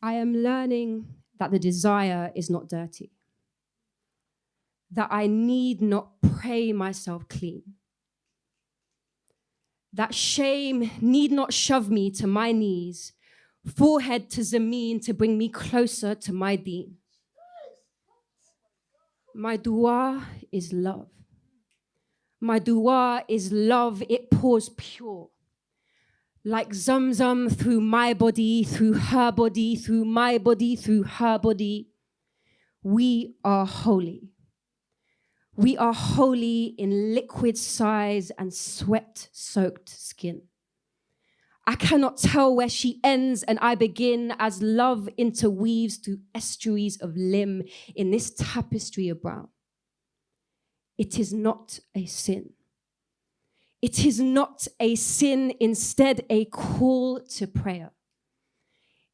I am learning that the desire is not dirty, that I need not pray myself clean, that shame need not shove me to my knees, forehead to Zameen to bring me closer to my deen. My dua is love. My dua is love, it pours pure. Like Zamzam through my body, through her body, through my body, through her body. We are holy. We are holy in liquid sighs and sweat-soaked skin. I cannot tell where she ends and I begin as love interweaves through estuaries of limb in this tapestry of brown. It is not a sin. It is not a sin, instead a call to prayer.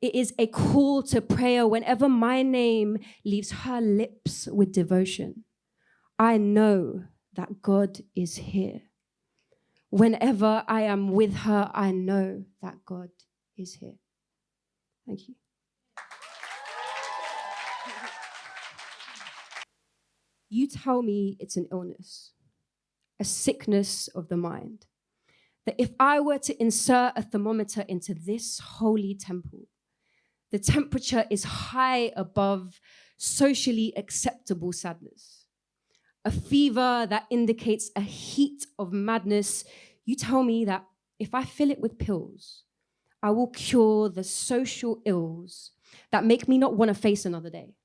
It is a call to prayer whenever my name leaves her lips with devotion. I know that God is here. Whenever I am with her, I know that God is here. Thank you. You tell me it's an illness, a sickness of the mind, that if I were to insert a thermometer into this holy temple, the temperature is high above socially acceptable sadness, a fever that indicates a heat of madness. You tell me that if I fill it with pills, I will cure the social ills that make me not want to face another day.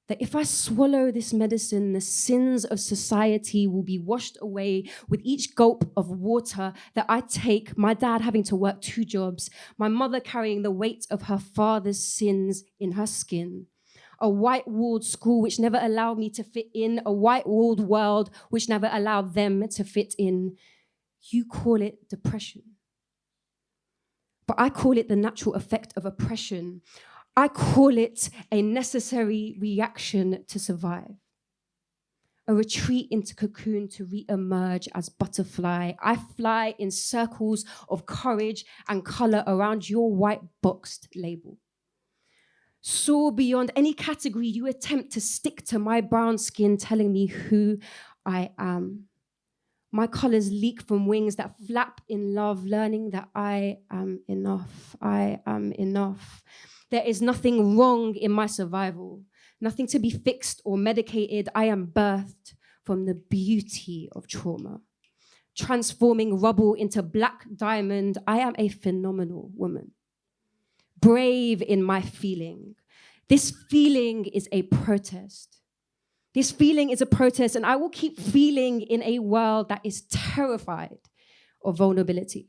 That if I swallow this medicine, the sins of society will be washed away with each gulp of water that I take, my dad having to work 2 jobs, my mother carrying the weight of her father's sins in her skin, a white-walled school which never allowed me to fit in, a white-walled world which never allowed them to fit in. You call it depression. But I call it the natural effect of oppression. I call it a necessary reaction to survive. A retreat into cocoon to re-emerge as butterfly. I fly in circles of courage and color around your white boxed label. Soar beyond any category you attempt to stick to my brown skin, telling me who I am. My colors leak from wings that flap in love, learning that I am enough. I am enough. There is nothing wrong in my survival, nothing to be fixed or medicated. I am birthed from the beauty of trauma, transforming rubble into black diamond. I am a phenomenal woman, brave in my feeling. This feeling is a protest. This feeling is a protest, and I will keep feeling in a world that is terrified of vulnerability.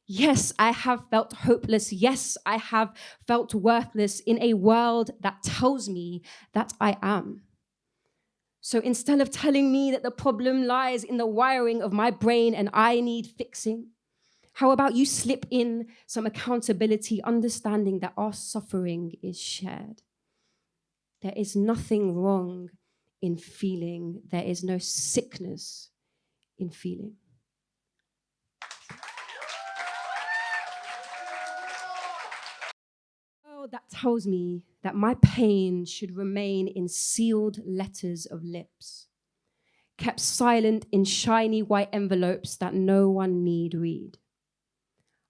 Yes, I have felt hopeless. Yes, I have felt worthless in a world that tells me that I am. So instead of telling me that the problem lies in the wiring of my brain and I need fixing, how about you slip in some accountability, understanding that our suffering is shared? There is nothing wrong in feeling. There is no sickness in feeling. That tells me that my pain should remain in sealed letters of lips, kept silent in shiny white envelopes that no one need read.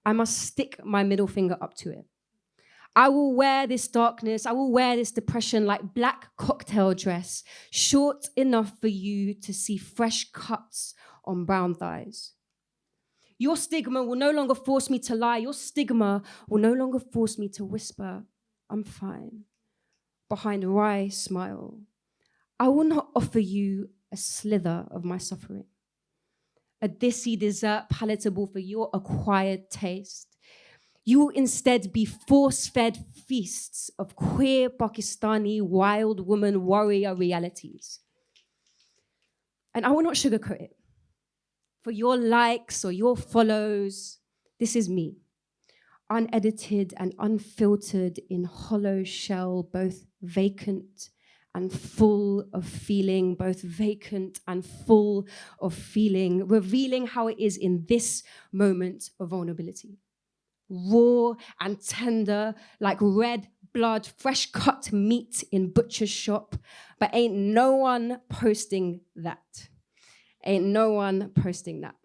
I must stick my middle finger up to it. I will wear this darkness, I will wear this depression like black cocktail dress, short enough for you to see fresh cuts on brown thighs. Your stigma will no longer force me to lie. Your stigma will no longer force me to whisper, I'm fine, behind a wry smile. I will not offer you a slither of my suffering, a dissy dessert palatable for your acquired taste. You will instead be force-fed feasts of queer Pakistani wild woman warrior realities. And I will not sugarcoat it. For your likes or your follows, this is me, unedited and unfiltered in hollow shell, both vacant and full of feeling, both vacant and full of feeling, revealing how it is in this moment of vulnerability. raw and tender, like red blood, fresh cut meat in butcher's shop. But ain't no one posting that. Ain't no one posting that.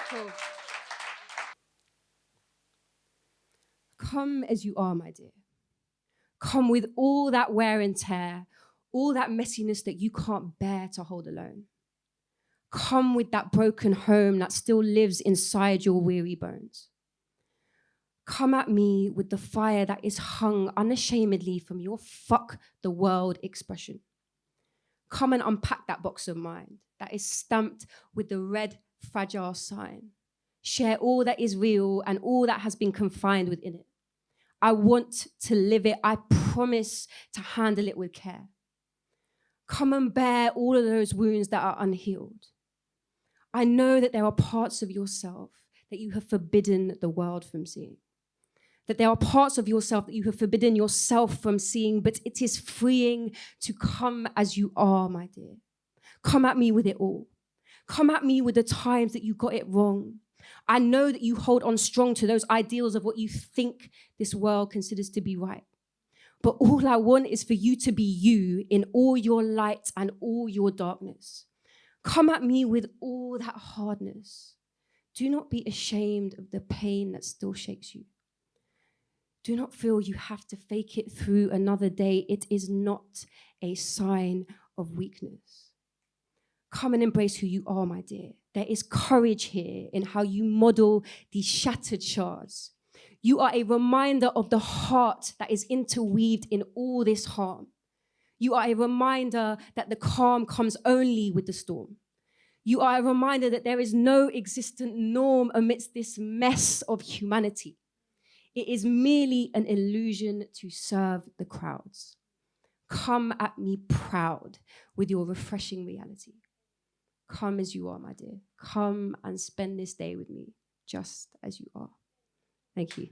Cool. Come as you are, my dear. Come with all that wear and tear, all that messiness that you can't bear to hold alone. Come with that broken home that still lives inside your weary bones. Come at me with the fire that is hung unashamedly from your fuck the world expression. Come and unpack that box of mind that is stamped with the red fragile sign. Share all that is real and all that has been confined within it. I want to live it. I promise to handle it with care. Come and bear all of those wounds that are unhealed. I know that there are parts of yourself that you have forbidden the world from seeing. That there are parts of yourself that you have forbidden yourself from seeing, but it is freeing to come as you are, my dear. Come at me with it all. Come at me with the times that you got it wrong. I know that you hold on strong to those ideals of what you think this world considers to be right. But all I want is for you to be you in all your light and all your darkness. Come at me with all that hardness. Do not be ashamed of the pain that still shakes you. Do not feel you have to fake it through another day. It is not a sign of weakness. Come and embrace who you are, my dear. There is courage here in how you model these shattered shards. You are a reminder of the heart that is interweaved in all this harm. You are a reminder that the calm comes only with the storm. You are a reminder that there is no existent norm amidst this mess of humanity. It is merely an illusion to serve the crowds. Come at me proud with your refreshing reality. Come as you are, my dear. Come and spend this day with me, just as you are. Thank you.